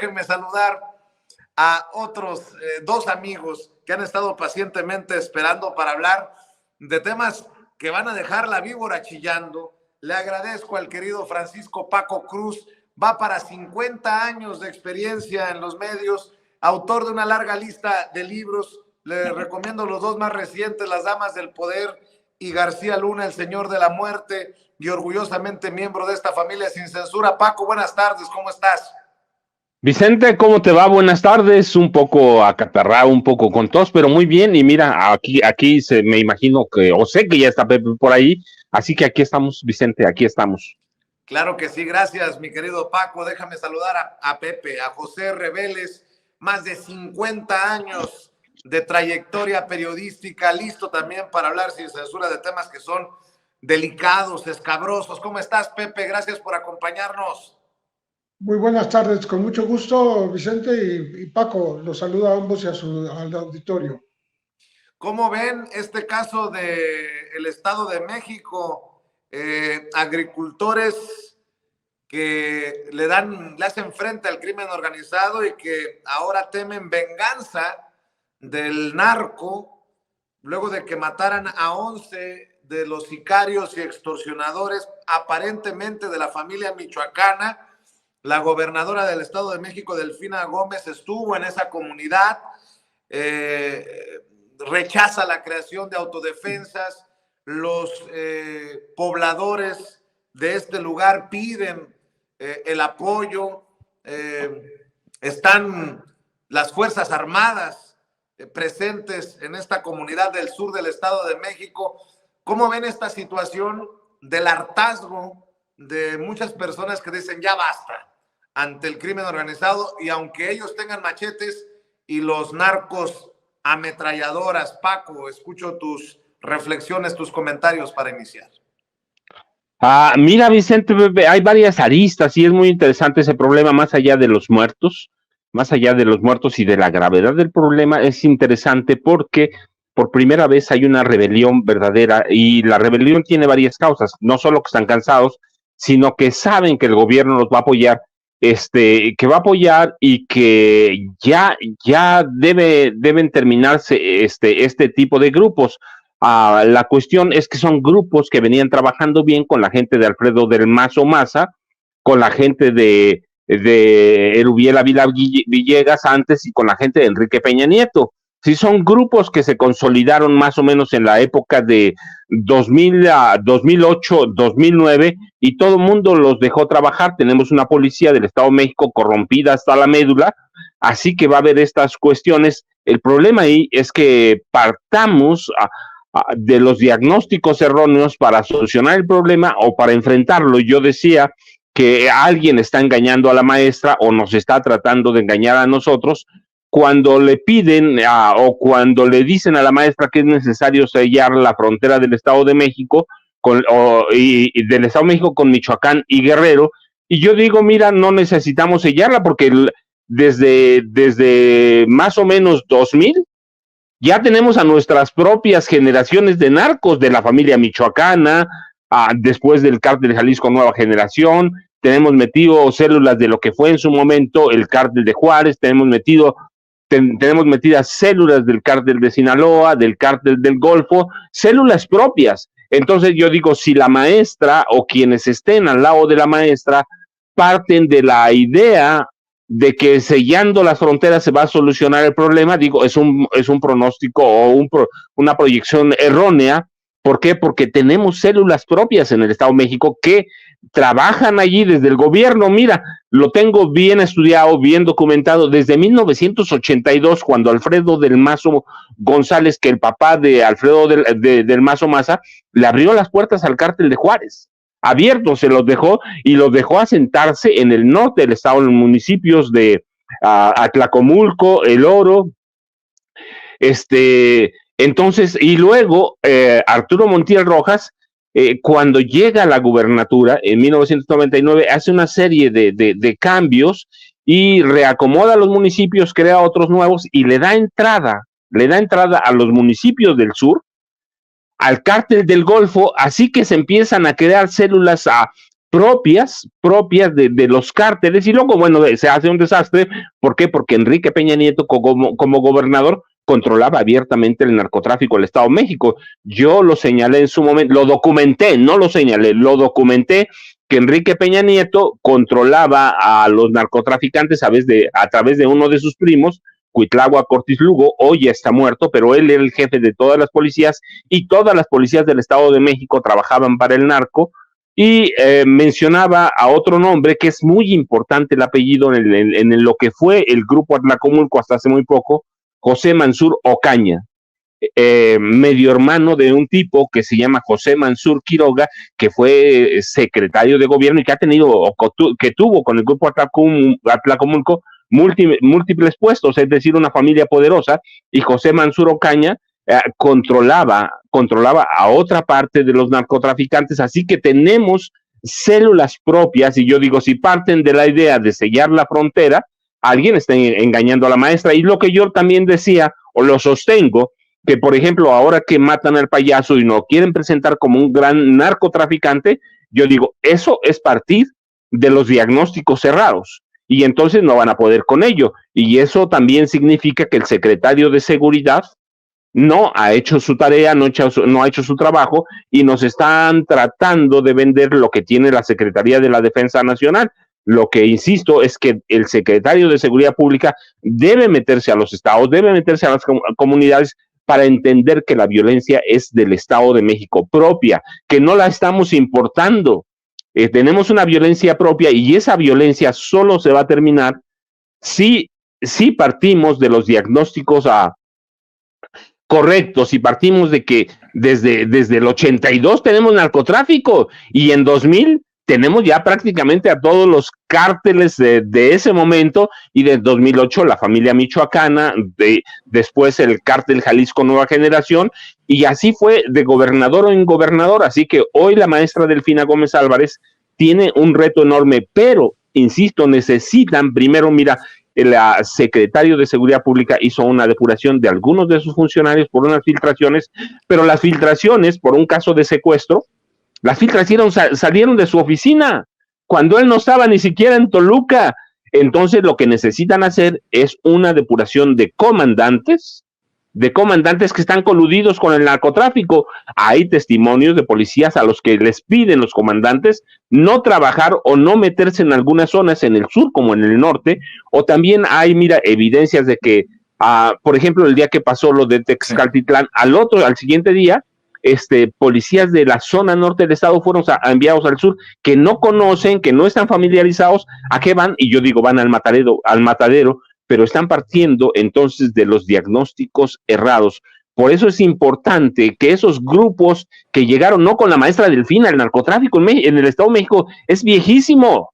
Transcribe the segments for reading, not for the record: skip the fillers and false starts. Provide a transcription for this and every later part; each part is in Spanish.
déjenme saludar a otros dos amigos que han estado pacientemente esperando para hablar de temas que van a dejar la víbora chillando. Le agradezco al querido Francisco Paco Cruz, va para 50 años de experiencia en los medios, autor de una larga lista de libros. Le recomiendo los dos más recientes, Las Damas del Poder y García Luna, El Señor de la Muerte, y orgullosamente miembro de esta familia sin censura. Paco, buenas tardes, ¿cómo estás? Vicente, ¿cómo te va? Buenas tardes, un poco acatarrado, un poco con tos, pero muy bien, y mira, aquí me imagino que, o sé que ya está Pepe por ahí, así que aquí estamos, Vicente, aquí estamos. Claro que sí, gracias, mi querido Paco. Déjame saludar a Pepe, a José Reveles, más de 50 años de trayectoria periodística, listo también para hablar sin censura de temas que son delicados, escabrosos. ¿Cómo estás, Pepe? Gracias por acompañarnos. Muy buenas tardes, con mucho gusto, Vicente y Paco. Los saluda a ambos y al auditorio. ¿Cómo ven este caso del Estado de México? Agricultores que le hacen frente al crimen organizado y que ahora temen venganza del narco, luego de que mataran a 11 de los sicarios y extorsionadores, aparentemente de la familia michoacana. La gobernadora del Estado de México, Delfina Gómez, estuvo en esa comunidad, rechaza la creación de autodefensas. Los pobladores de este lugar piden el apoyo. Están las Fuerzas Armadas presentes en esta comunidad del sur del Estado de México. ¿Cómo ven esta situación del hartazgo de muchas personas que dicen ya basta ante el crimen organizado, y aunque ellos tengan machetes y los narcos ametralladoras? Paco, escucho tus reflexiones, tus comentarios para iniciar. Mira, Vicente, hay varias aristas y es muy interesante ese problema, más allá de los muertos y de la gravedad del problema. Es interesante porque por primera vez hay una rebelión verdadera, y la rebelión tiene varias causas, no solo que están cansados, sino que saben que el gobierno los va a apoyar, que va a apoyar, y que ya deben terminarse este tipo de grupos. La cuestión es que son grupos que venían trabajando bien con la gente de Alfredo del Mazo Maza, con la gente de Erubiel Ávila Villegas antes, y con la gente de Enrique Peña Nieto. Sí, son grupos que se consolidaron más o menos en la época de 2000 a 2008, 2009, y todo el mundo los dejó trabajar. Tenemos una policía del Estado de México corrompida hasta la médula, así que va a haber estas cuestiones. El problema ahí es que partamos de los diagnósticos erróneos para solucionar el problema o para enfrentarlo. Yo decía que alguien está engañando a la maestra o nos está tratando de engañar a nosotros cuando le piden o cuando le dicen a la maestra que es necesario sellar la frontera del Estado de México y del Estado de México con Michoacán y Guerrero. Y yo digo, mira, no necesitamos sellarla porque desde más o menos 2000 ya tenemos a nuestras propias generaciones de narcos de la familia michoacana, después del cártel de Jalisco Nueva Generación. Tenemos metido células de lo que fue en su momento el cártel de Juárez, tenemos metidas células del cártel de Sinaloa, del cártel del Golfo, células propias. Entonces yo digo, si la maestra o quienes estén al lado de la maestra parten de la idea de que sellando las fronteras se va a solucionar el problema, digo, es un pronóstico o una proyección errónea. ¿Por qué? Porque tenemos células propias en el Estado de México que trabajan allí desde el gobierno. Mira, lo tengo bien estudiado, bien documentado, desde 1982, cuando Alfredo del Mazo González, que el papá de Alfredo del Mazo Maza, le abrió las puertas al cártel de Juárez. Abierto se los dejó, y los dejó asentarse en el norte del estado, en los municipios de Atlacomulco, El Oro, entonces, y luego Arturo Montiel Rojas, cuando llega a la gubernatura en 1999, hace una serie de cambios y reacomoda a los municipios, crea otros nuevos y le da entrada a los municipios del sur, al cártel del Golfo, así que se empiezan a crear células propias de los cárteles, y luego, bueno, se hace un desastre. ¿Por qué? Porque Enrique Peña Nieto, como gobernador, controlaba abiertamente el narcotráfico del Estado de México. Yo lo señalé en su momento, lo documenté, no lo señalé, lo documenté, que Enrique Peña Nieto controlaba a los narcotraficantes a través de uno de sus primos, Cuitlagua Cortis Lugo. Hoy ya está muerto, pero él era el jefe de todas las policías, y todas las policías del Estado de México trabajaban para el narco. Y mencionaba a otro nombre que es muy importante, el apellido en lo que fue el grupo Atlacomulco hasta hace muy poco, José Mansur Ocaña, medio hermano de un tipo que se llama José Mansur Quiroga, que fue secretario de gobierno y que ha tenido, que tuvo con el grupo Atlacomulco múltiples puestos, es decir, una familia poderosa. Y José Mansur Ocaña controlaba a otra parte de los narcotraficantes, así que tenemos células propias. Y yo digo, si parten de la idea de sellar la frontera, alguien está engañando a la maestra. Y lo que yo también decía, o lo sostengo, que por ejemplo, ahora que matan al payaso y no quieren presentar como un gran narcotraficante, yo digo, eso es partir de los diagnósticos cerrados, y entonces no van a poder con ello. Y eso también significa que el secretario de Seguridad no ha hecho su tarea, no ha hecho su trabajo, y nos están tratando de vender lo que tiene la Secretaría de la Defensa Nacional. Lo que insisto es que el secretario de Seguridad Pública debe meterse a los estados, debe meterse a las comunidades, para entender que la violencia es del Estado de México, propia, que no la estamos importando. Tenemos una violencia propia, y esa violencia solo se va a terminar si partimos de los diagnósticos correctos, y partimos de que desde el 82 tenemos narcotráfico, y en 2000 tenemos ya prácticamente a todos los cárteles de ese momento, y de 2008 la familia michoacana, después el cártel Jalisco Nueva Generación, y así fue de gobernador en gobernador. Así que hoy la maestra Delfina Gómez Álvarez tiene un reto enorme, pero, insisto, necesitan primero, mira, el secretario de Seguridad Pública hizo una depuración de algunos de sus funcionarios por unas filtraciones, pero las filtraciones por un caso de secuestro, las filtraciones salieron de su oficina, cuando él no estaba ni siquiera en Toluca. Entonces lo que necesitan hacer es una depuración de comandantes que están coludidos con el narcotráfico. Hay testimonios de policías a los que les piden los comandantes no trabajar o no meterse en algunas zonas en el sur como en el norte, o también hay, mira, evidencias de que, por ejemplo, el día que pasó lo de Texcaltitlán, al siguiente día, policías de la zona norte del estado fueron enviados al sur, que no conocen, que no están familiarizados. ¿A qué van? Y yo digo, van al matadero, pero están partiendo entonces de los diagnósticos errados. Por eso es importante que esos grupos que llegaron, no con la maestra Delfina, el narcotráfico en el Estado de México es viejísimo,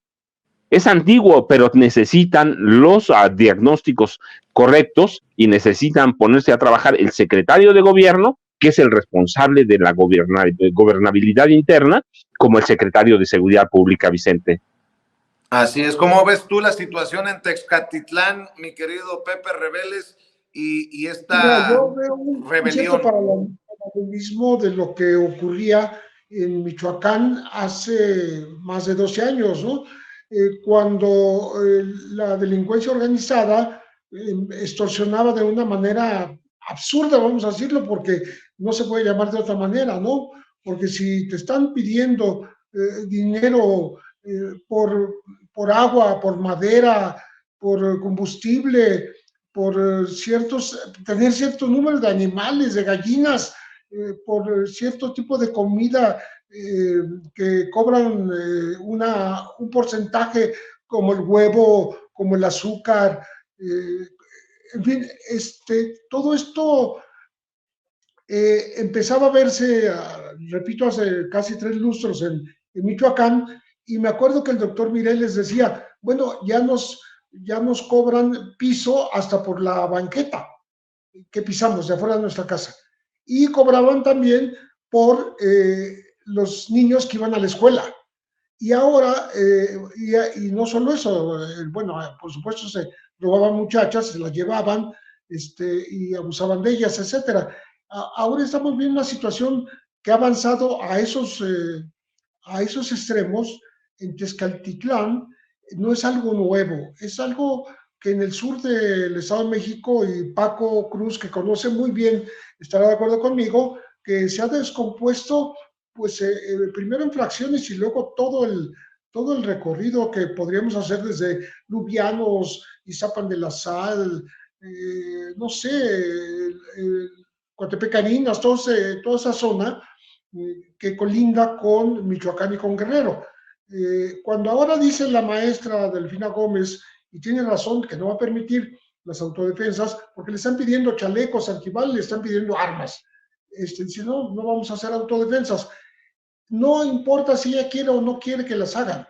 es antiguo, pero necesitan los diagnósticos correctos, y necesitan ponerse a trabajar el secretario de gobierno, que es el responsable de la gobernabilidad interna, como el secretario de Seguridad Pública, Vicente. Así es. ¿Cómo ves tú la situación en Texcatitlán, mi querido Pepe Rebeles, y esta yo veo un rebelión? paralelismo de lo que ocurría en Michoacán hace más de 12 años, ¿no? Cuando la delincuencia organizada extorsionaba de una manera absurda, vamos a decirlo, porque no se puede llamar de otra manera, ¿no? Porque si te están pidiendo dinero por agua, por madera, por combustible, por tener cierto número de animales, de gallinas, por cierto tipo de comida que cobran un porcentaje como el huevo, como el azúcar, en fin, todo esto empezaba a verse, repito, hace casi 3 lustros en Michoacán, y me acuerdo que el doctor Mireles decía, bueno, ya nos cobran piso hasta por la banqueta que pisamos de afuera de nuestra casa, y cobraban también por los niños que iban a la escuela. Y ahora, y no solo eso, bueno, por supuesto se robaban muchachas, se las llevaban y abusaban de ellas, etcétera. Ahora estamos viendo una situación que ha avanzado a esos extremos, en Tezcaltitlán no es algo nuevo, es algo que en el sur del Estado de México, y Paco Cruz, que conoce muy bien, estará de acuerdo conmigo, que se ha descompuesto, pues primero en fracciones y luego todo el recorrido que podríamos hacer desde Lubianos, Izapan de la Sal, no sé, Coatepecaninas, toda esa zona que colinda con Michoacán y con Guerrero. Cuando ahora dice la maestra Delfina Gómez, y tiene razón, que no va a permitir las autodefensas, porque le están pidiendo chalecos antibalas, le están pidiendo armas. Si no, no vamos a hacer autodefensas. No importa si ella quiere o no quiere que las hagan.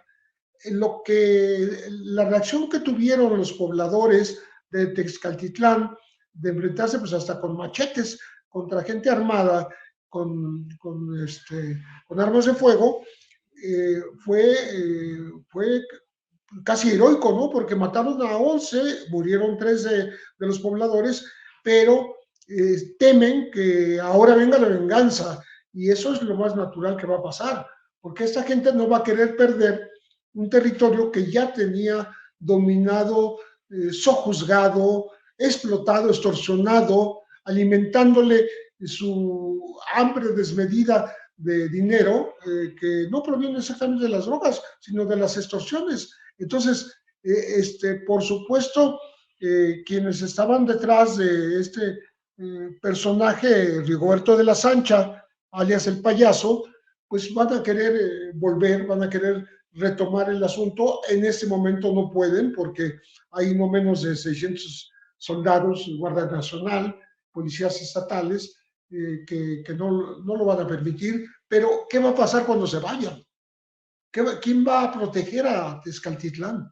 La reacción que tuvieron los pobladores de Texcaltitlán, de enfrentarse pues hasta con machetes contra gente armada, con armas de fuego, fue casi heroico, ¿no? Porque mataron a 11, murieron 3 de los pobladores, pero temen que ahora venga la venganza, y eso es lo más natural que va a pasar, porque esta gente no va a querer perder un territorio que ya tenía dominado, sojuzgado, explotado, extorsionado, alimentándole su hambre desmedida de dinero, que no proviene exactamente de las drogas, sino de las extorsiones. Entonces, por supuesto, quienes estaban detrás de este personaje, Rigoberto de la Sancha, alias el payaso, pues van a querer volver, van a querer retomar el asunto. En este momento no pueden, porque hay no menos de 600 soldados, Guardia Nacional, policías estatales, que no lo van a permitir. Pero, ¿qué va a pasar cuando se vayan? ¿Quién va a proteger a Tezcaltitlán?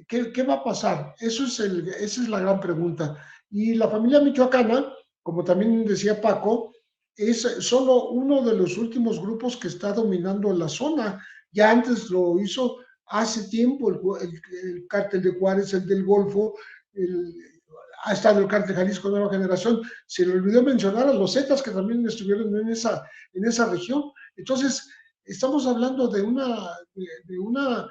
¿Qué va a pasar? Esa es la gran pregunta. Y la familia michoacana, como también decía Paco, es solo uno de los últimos grupos que está dominando la zona. Ya antes lo hizo hace tiempo el cártel de Juárez, el del Golfo, ha estado el cártel Jalisco Nueva Generación. Se le olvidó mencionar a los Zetas, que también estuvieron en esa región. Entonces, estamos hablando de una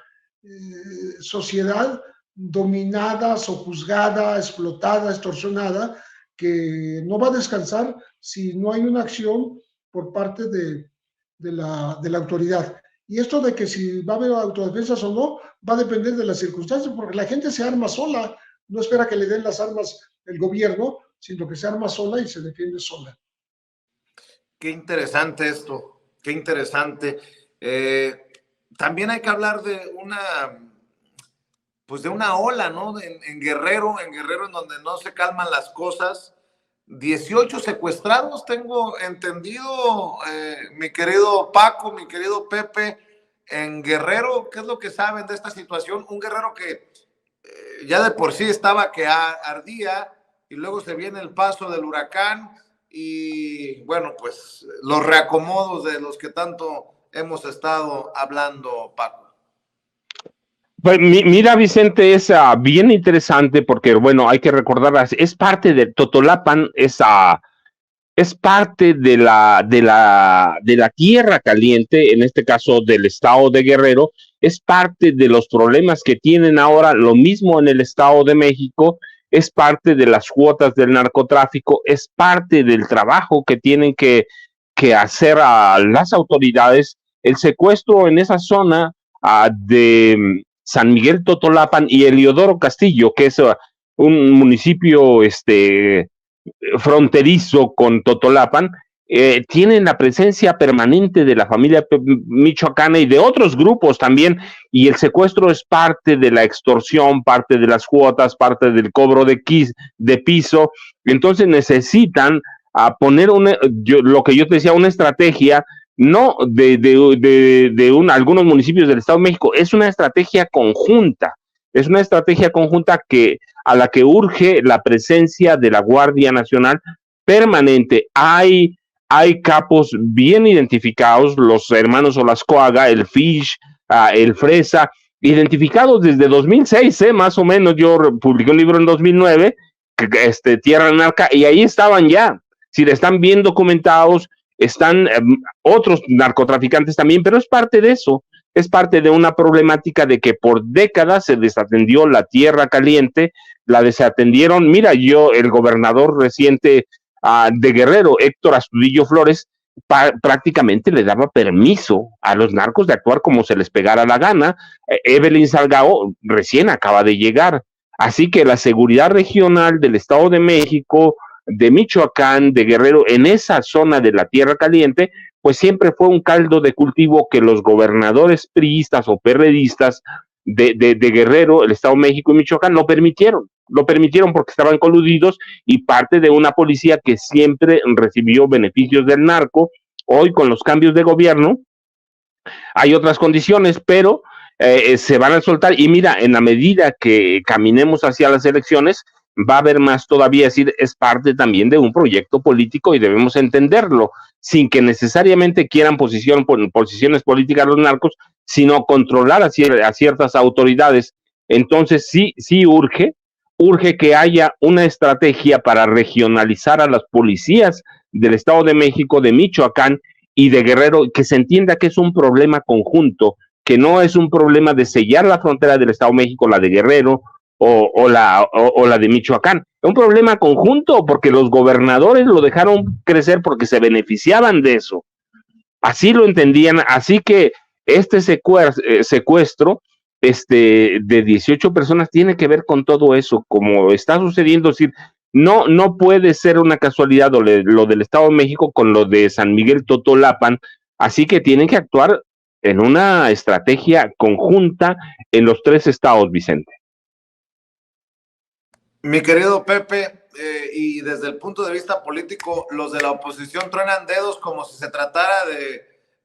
sociedad dominada, sojuzgada, explotada, extorsionada, que no va a descansar si no hay una acción por parte de la autoridad. Y esto de que si va a haber autodefensas o no, va a depender de las circunstancias, porque la gente se arma sola, no espera que le den las armas el gobierno, sino que se arma sola y se defiende sola. Qué interesante esto, qué interesante. También hay que hablar de una ola, ¿no? En Guerrero, en donde no se calman las cosas. 18 secuestrados, tengo entendido, mi querido Paco, mi querido Pepe, en Guerrero. ¿Qué es lo que saben de esta situación? Un Guerrero que ya de por sí estaba que ardía, y luego se viene el paso del huracán y, bueno, pues los reacomodos de los que tanto hemos estado hablando, Paco. Pues mira, Vicente, es bien interesante porque, bueno, hay que recordar, es parte de Totolapan, es parte de la tierra caliente, en este caso del estado de Guerrero, es parte de los problemas que tienen ahora, lo mismo en el Estado de México, es parte de las cuotas del narcotráfico, es parte del trabajo que tienen que hacer a las autoridades. El secuestro en esa zona de San Miguel Totolapan y Heliodoro Castillo, que es un municipio fronterizo con Totolapan, tienen la presencia permanente de la familia michoacana y de otros grupos también, y el secuestro es parte de la extorsión, parte de las cuotas, parte del cobro de piso. Entonces necesitan poner lo que yo te decía, una estrategia, no de algunos municipios del Estado de México, es una estrategia conjunta, a la que urge la presencia de la Guardia Nacional permanente. Hay capos bien identificados, los hermanos Olascoaga, el Fish, el Fresa, identificados desde 2006, más o menos. Yo publiqué un libro en 2009, Tierra Narca, y ahí estaban ya. Si están bien documentados, están otros narcotraficantes también, pero es parte de eso, es parte de una problemática de que por décadas se desatendió la tierra caliente, la desatendieron. Mira, el gobernador reciente de Guerrero, Héctor Astudillo Flores, prácticamente le daba permiso a los narcos de actuar como se les pegara la gana. Evelyn Salgado recién acaba de llegar. Así que la seguridad regional del Estado de México, de Michoacán, de Guerrero, en esa zona de la tierra caliente, pues siempre fue un caldo de cultivo que los gobernadores priistas o perredistas de Guerrero, el Estado de México y Michoacán lo permitieron porque estaban coludidos y parte de una policía que siempre recibió beneficios del narco. Hoy con los cambios de gobierno hay otras condiciones, pero se van a soltar. Y mira, en la medida que caminemos hacia las elecciones, va a haber más todavía. Es decir, es parte también de un proyecto político y debemos entenderlo, sin que necesariamente quieran posiciones políticas los narcos, sino controlar a ciertas autoridades. Entonces sí urge que haya una estrategia para regionalizar a las policías del Estado de México, de Michoacán y de Guerrero, que se entienda que es un problema conjunto, que no es un problema de sellar la frontera del Estado de México, la de Guerrero o la de Michoacán. Es un problema conjunto porque los gobernadores lo dejaron crecer porque se beneficiaban de eso. Así lo entendían, así que este secuestro de 18 personas tiene que ver con todo eso, como está sucediendo. Es decir, no puede ser una casualidad lo del Estado de México con lo de San Miguel Totolapan, así que tienen que actuar en una estrategia conjunta en los tres estados, Vicente. Mi querido Pepe, y desde el punto de vista político, los de la oposición truenan dedos como si se tratara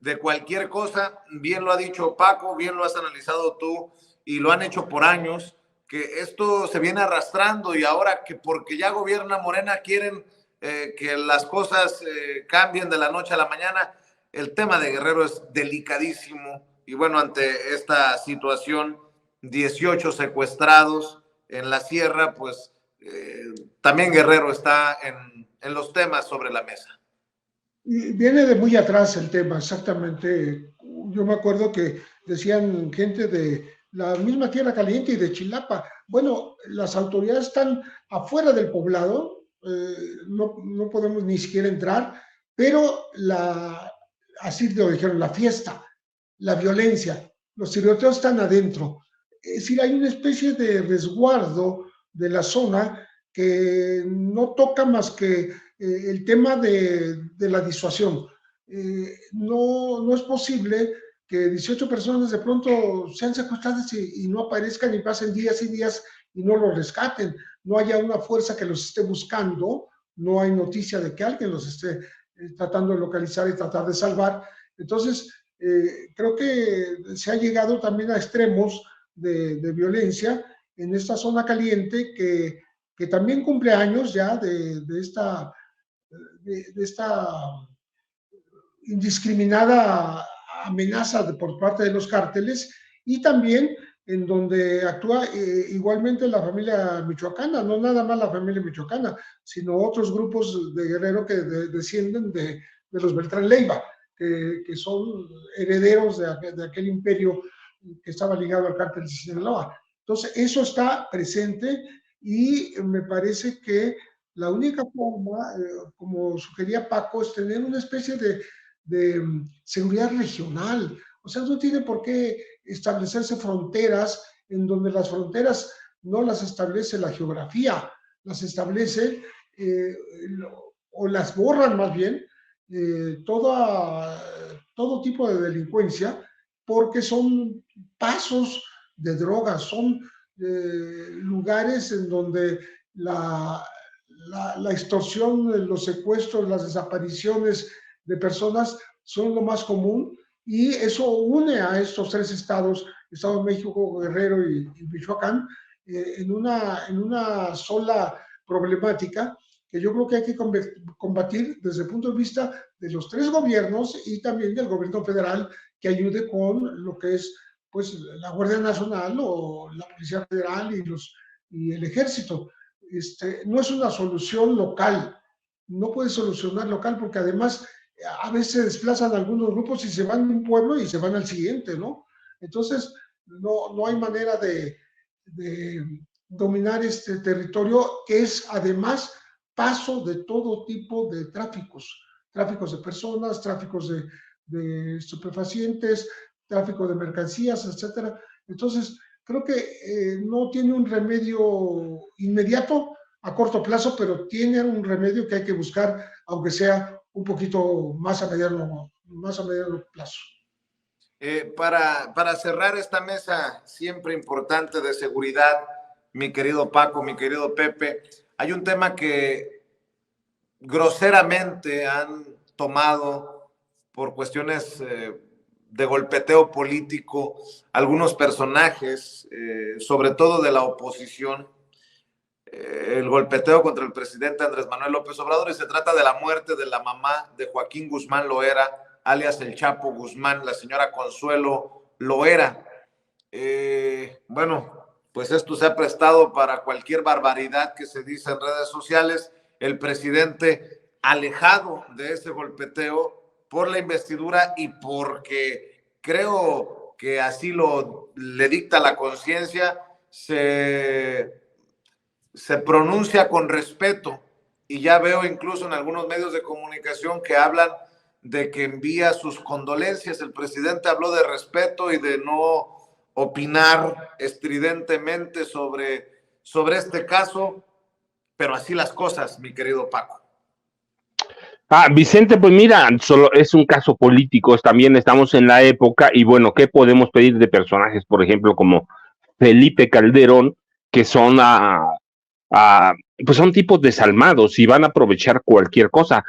de cualquier cosa. Bien lo ha dicho Paco, bien lo has analizado tú, y lo han hecho por años, que esto se viene arrastrando y ahora que porque ya gobierna Morena quieren que las cosas cambien de la noche a la mañana. El tema de Guerrero es delicadísimo y bueno, ante esta situación, 18 secuestrados en la sierra, pues también Guerrero está en los temas sobre la mesa. Y viene de muy atrás el tema, exactamente. Yo me acuerdo que decían gente de la misma Tierra Caliente y de Chilapa, bueno, las autoridades están afuera del poblado, no podemos ni siquiera entrar, pero así lo dijeron, la fiesta, la violencia, los tiroteos están adentro. Es decir, hay una especie de resguardo de la zona que no toca más que el tema de la disuasión. No es posible que 18 personas de pronto sean secuestradas y no aparezcan y pasen días y días y no los rescaten. No haya una fuerza que los esté buscando, no hay noticia de que alguien los esté tratando de localizar y tratar de salvar. Entonces, creo que se ha llegado también a extremos de violencia en esta zona caliente que también cumple años ya de esta indiscriminada amenaza por parte de los cárteles y también en donde actúa igualmente la familia michoacana, no nada más la familia michoacana, sino otros grupos de Guerrero que descienden de los Beltrán Leiva, que son herederos de aquel imperio que estaba ligado al cártel de Sinaloa. Entonces, eso está presente y me parece que la única forma, como sugería Paco, es tener una especie de seguridad regional. O sea, no tiene por qué establecerse fronteras en donde las fronteras no las establece la geografía, las establece o las borran más bien todo tipo de delincuencia, porque son pasos de drogas, son lugares en donde la extorsión, los secuestros, las desapariciones de personas son lo más común y eso une a estos tres estados, Estado de México, Guerrero y Michoacán, en una sola problemática que yo creo que hay que combatir desde el punto de vista de los tres gobiernos y también del gobierno federal que ayude con lo que es pues la Guardia Nacional o la Policía Federal y el Ejército. No es una solución local, no puede solucionar local porque además a veces desplazan algunos grupos y se van de un pueblo y se van al siguiente, ¿no? Entonces, no hay manera de dominar este territorio, que es además paso de todo tipo de tráficos de personas, tráficos de estupefacientes, tráfico de mercancías, etcétera. Entonces, creo que no tiene un remedio inmediato a corto plazo, pero tiene un remedio que hay que buscar, aunque sea un poquito más a mediano plazo. Para cerrar esta mesa siempre importante de seguridad, mi querido Paco, mi querido Pepe, hay un tema que groseramente han tomado por cuestiones de golpeteo político algunos personajes, sobre todo de la oposición, el golpeteo contra el presidente Andrés Manuel López Obrador, y se trata de la muerte de la mamá de Joaquín Guzmán Loera, alias el Chapo Guzmán, la señora Consuelo Loera. Bueno, pues esto se ha prestado para cualquier barbaridad que se dice en redes sociales. El presidente alejado de ese golpeteo por la investidura y porque creo que así le dicta la conciencia, se pronuncia con respeto, y ya veo incluso en algunos medios de comunicación que hablan de que envía sus condolencias. El presidente habló de respeto y de no opinar estridentemente sobre este caso, pero así las cosas, mi querido Paco. Vicente, pues mira, solo es un caso político, también estamos en la época, y bueno, ¿qué podemos pedir de personajes, por ejemplo, como Felipe Calderón, que son pues son tipos desalmados y van a aprovechar cualquier cosa?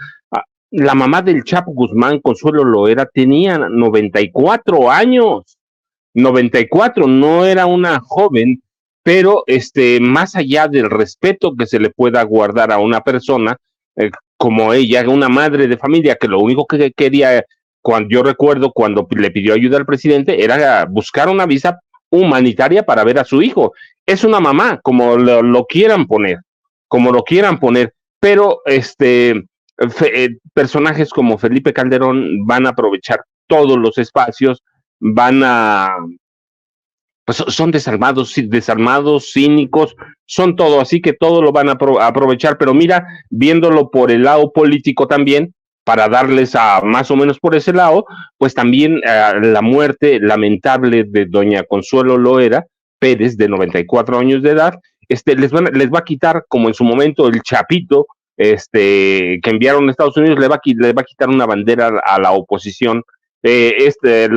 La mamá del Chapo Guzmán, Consuelo Loera, tenía 94 años, 94, no era una joven, pero más allá del respeto que se le pueda guardar a una persona, como ella, una madre de familia, que lo único que quería, yo recuerdo cuando le pidió ayuda al presidente, era buscar una visa humanitaria para ver a su hijo. Es una mamá, como lo quieran poner, pero personajes como Felipe Calderón van a aprovechar todos los espacios, pues son desarmados, cínicos, son todo, así que todo lo van a aprovechar, pero mira, viéndolo por el lado político también, para darles más o menos por ese lado, pues también la muerte lamentable de doña Consuelo Loera Pérez, de 94 años de edad, les va a quitar, como en su momento el Chapito, que enviaron a Estados Unidos, le va a quitar una bandera a la oposición.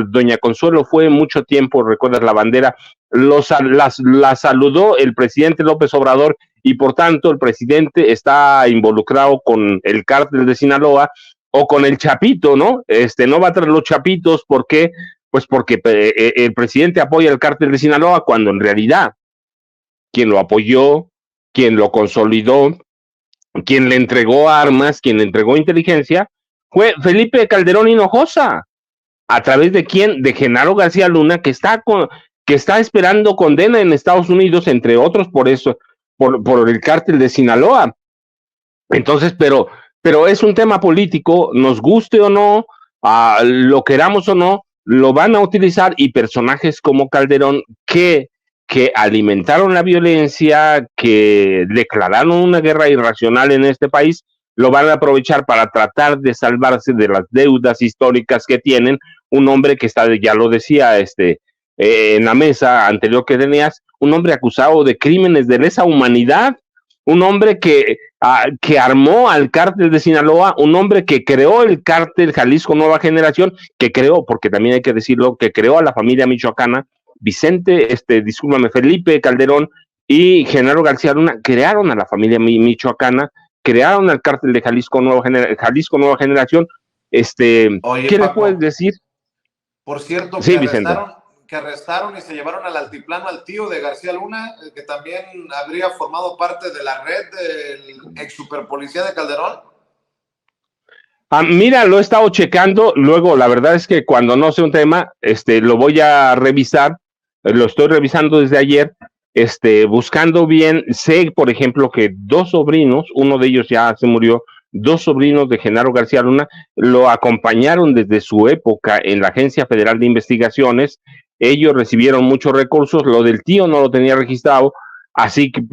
Doña Consuelo fue mucho tiempo, recuerdas la bandera, la saludó el presidente López Obrador, y por tanto el presidente está involucrado con el cártel de Sinaloa o con el Chapito, ¿no? No va a traer los Chapitos, ¿por qué? Pues porque el presidente apoya el cártel de Sinaloa, cuando en realidad quien lo apoyó, quien lo consolidó, quien le entregó armas, quien le entregó inteligencia, fue Felipe Calderón Hinojosa. ¿A través de quién? De Genaro García Luna, que está esperando condena en Estados Unidos, entre otros, por eso, por el cártel de Sinaloa. Entonces, pero es un tema político, nos guste o no, lo queramos o no, lo van a utilizar, y personajes como Calderón, que alimentaron la violencia, que declararon una guerra irracional en este país, lo van a aprovechar para tratar de salvarse de las deudas históricas que tienen. Un hombre que está, ya lo decía en la mesa anterior que tenías, un hombre acusado de crímenes de lesa humanidad, un hombre que armó al cártel de Sinaloa, un hombre que creó el cártel Jalisco Nueva Generación, que creó, porque también hay que decirlo, que creó a la familia michoacana. Vicente, discúlpame, Felipe Calderón y Genaro García Luna crearon a la familia michoacana, crearon al cártel de Jalisco Nueva Generación. Oye, ¿qué Paco, le puedes decir? Por cierto, sí, que arrestaron y se llevaron al altiplano al tío de García Luna, que también habría formado parte de la red del ex superpolicía de Calderón. Mira, lo he estado checando, luego la verdad es que cuando no sé un tema, lo voy a revisar, lo estoy revisando desde ayer, buscando bien. Sé, por ejemplo, que dos sobrinos, uno de ellos ya se murió, dos sobrinos de Genaro García Luna lo acompañaron desde su época en la Agencia Federal de Investigaciones, ellos recibieron muchos recursos, lo del tío no lo tenía registrado, así que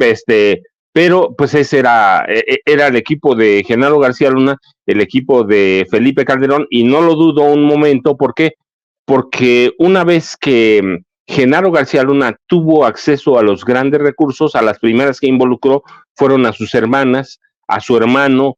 pero pues ese era el equipo de Genaro García Luna, el equipo de Felipe Calderón, y no lo dudo un momento. ¿Por qué? Porque una vez que Genaro García Luna tuvo acceso a los grandes recursos, a las primeras que involucró fueron a sus hermanas, a su hermano,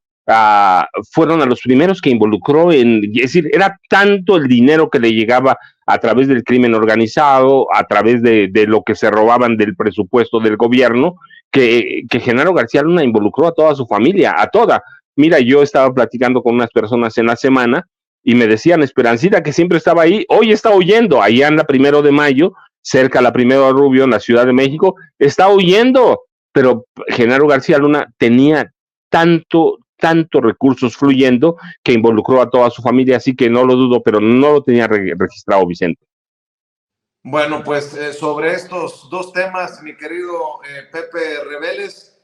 fueron a los primeros que involucró es decir, era tanto el dinero que le llegaba a través del crimen organizado, a través de lo que se robaban del presupuesto del gobierno, que Genaro García Luna involucró a toda su familia, a toda. Mira, yo estaba platicando con unas personas en la semana y me decían, Esperancita, que siempre estaba ahí, hoy está huyendo, ahí anda 1 de Mayo, cerca a la 1 de Rubio, en la Ciudad de México, está huyendo, pero Genaro García Luna tenía tanto recursos fluyendo que involucró a toda su familia, así que no lo dudo, pero no lo tenía registrado, Vicente. Bueno, pues sobre estos dos temas, mi querido Pepe Reveles,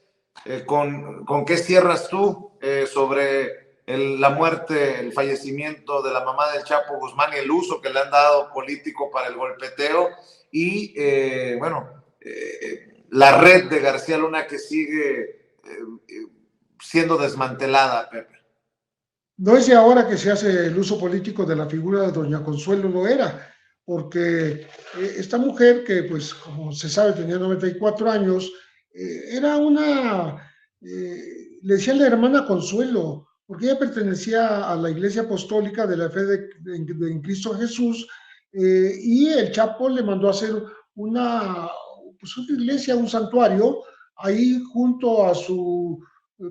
¿con qué cierras tú sobre la muerte, el fallecimiento de la mamá del Chapo Guzmán y el uso que le han dado político para el golpeteo y, la red de García Luna que sigue siendo desmantelada, Pepe? No es de ahora que se hace el uso político de la figura de doña Consuelo Loera, porque esta mujer que, pues, como se sabe, tenía 94 años, era le decían la hermana Consuelo, porque ella pertenecía a la Iglesia Apostólica de la Fe en Cristo Jesús, y el Chapo le mandó a hacer pues una iglesia, un santuario, ahí junto a su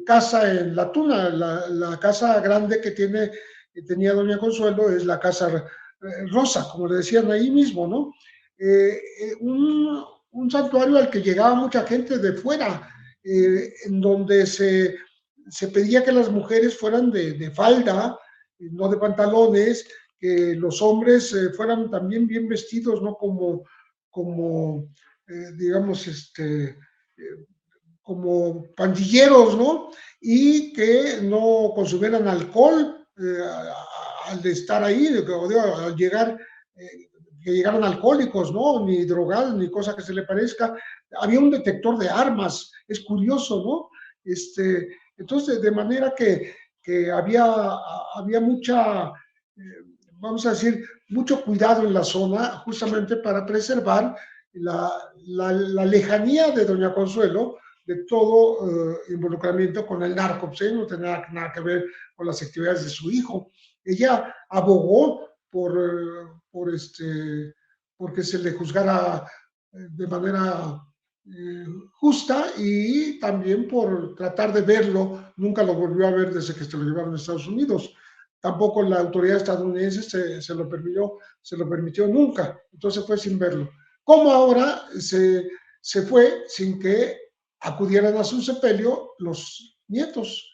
casa en La Tuna. La casa grande que tenía doña Consuelo es la casa Rosa, como le decían ahí mismo, ¿no? Un santuario al que llegaba mucha gente de fuera, en donde se pedía que las mujeres fueran de falda, no de pantalones, que los hombres fueran también bien vestidos, ¿no? Como digamos, como pandilleros, ¿no? Y que no consumieran alcohol al estar ahí, al llegar, que llegaran alcohólicos, ¿no? Ni drogados, ni cosa que se le parezca. Había un detector de armas, es curioso, ¿no? Entonces, de manera que había mucha, vamos a decir, mucho cuidado en la zona, justamente para preservar la lejanía de doña Consuelo de todo involucramiento con el narco. Pues no tenía nada que ver con las actividades de su hijo. Ella abogó porque se le juzgara de manera justa, y también por tratar de verlo. Nunca lo volvió a ver desde que se lo llevaron a Estados Unidos. Tampoco la autoridad estadounidense se lo permitió nunca. Entonces fue sin verlo. Como ahora se fue sin que acudieran a su sepelio los nietos.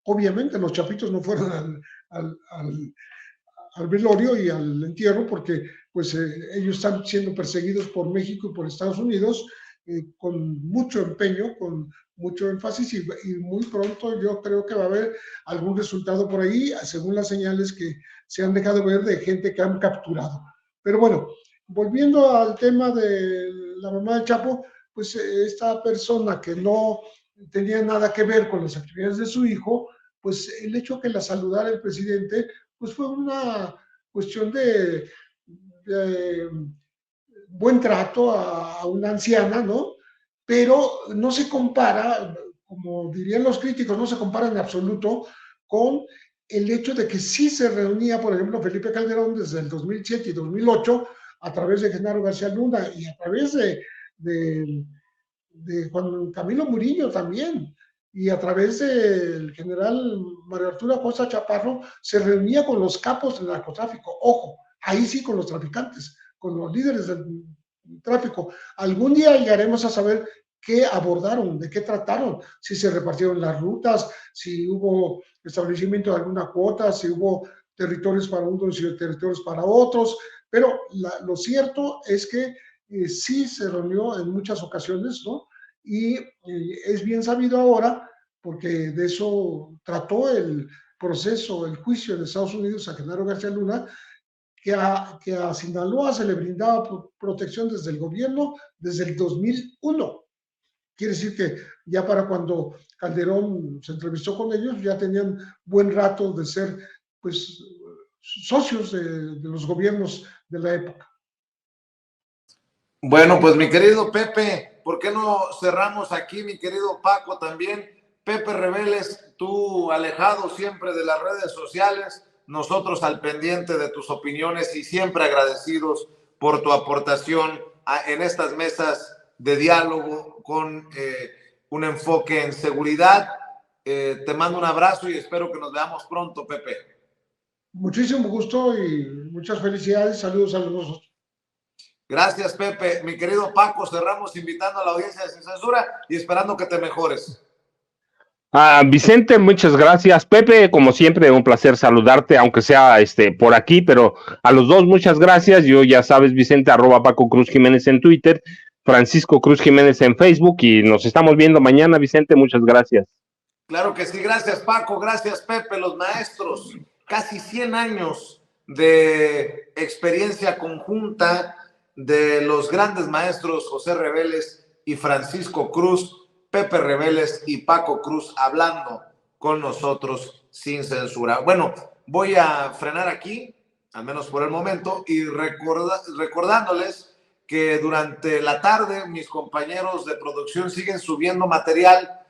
Obviamente los chapitos no fueron al velorio y al entierro, porque pues ellos están siendo perseguidos por México y por Estados Unidos, con mucho empeño, con mucho énfasis, y muy pronto yo creo que va a haber algún resultado por ahí, según las señales que se han dejado ver de gente que han capturado. Pero bueno, volviendo al tema de la mamá del Chapo, pues esta persona que no tenía nada que ver con las actividades de su hijo, pues el hecho que la saludara el presidente, pues fue una cuestión de buen trato a una anciana, ¿no? Pero no se compara, como dirían los críticos, no se compara en absoluto con el hecho de que sí se reunía, por ejemplo, Felipe Calderón desde el 2007 y 2008 a través de Genaro García Luna y a través de Juan Camilo Murillo también, y a través del general Mario Arturo Acosta Chaparro, se reunía con los capos del narcotráfico. Ojo, ahí sí, con los traficantes, con los líderes del tráfico. Algún día llegaremos a saber qué abordaron, de qué trataron, si se repartieron las rutas, si hubo establecimiento de alguna cuota, si hubo territorios para unos y territorios para otros, pero lo cierto es que sí se reunió en muchas ocasiones, ¿no? Y es bien sabido ahora, porque de eso trató el proceso, el juicio en Estados Unidos a Genaro García Luna, que a Sinaloa se le brindaba protección desde el gobierno desde el 2001. Quiere decir que ya para cuando Calderón se entrevistó con ellos, ya tenían buen rato de ser, pues, socios de los gobiernos de la época. Bueno, pues mi querido Pepe, ¿por qué no cerramos aquí, mi querido Paco también? Pepe Reveles, tú alejado siempre de las redes sociales, nosotros al pendiente de tus opiniones y siempre agradecidos por tu aportación en estas mesas de diálogo con un enfoque en seguridad. Te mando un abrazo y espero que nos veamos pronto, Pepe. Muchísimo gusto y muchas felicidades. Saludos a los dos. Gracias, Pepe. Mi querido Paco, cerramos invitando a la audiencia de Sin Censura y esperando que te mejores. Vicente, muchas gracias. Pepe, como siempre, un placer saludarte, aunque sea por aquí, pero a los dos muchas gracias. Yo ya sabes, Vicente, @Paco Cruz Jiménez en Twitter, Francisco Cruz Jiménez en Facebook, y nos estamos viendo mañana, Vicente, muchas gracias. Claro que sí, gracias Paco, gracias Pepe, los maestros, casi 100 años de experiencia conjunta de los grandes maestros José Reveles y Francisco Cruz, Pepe Reveles y Paco Cruz hablando con nosotros sin censura. Bueno, voy a frenar aquí, al menos por el momento, y recordándoles que durante la tarde mis compañeros de producción siguen subiendo material,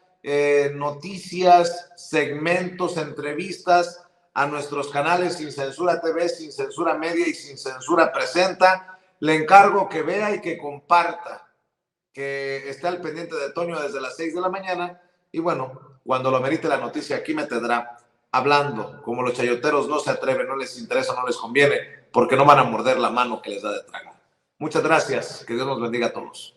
noticias, segmentos, entrevistas a nuestros canales Sin Censura TV, Sin Censura Media y Sin Censura Presenta. Le encargo que vea y que comparta, que esté al pendiente de Toño desde las 6 de la mañana y bueno, cuando lo merite la noticia aquí me tendrá hablando, como los chayoteros no se atreven, no les interesa, no les conviene, porque no van a morder la mano que les da de tragar. Muchas gracias, que Dios nos bendiga a todos.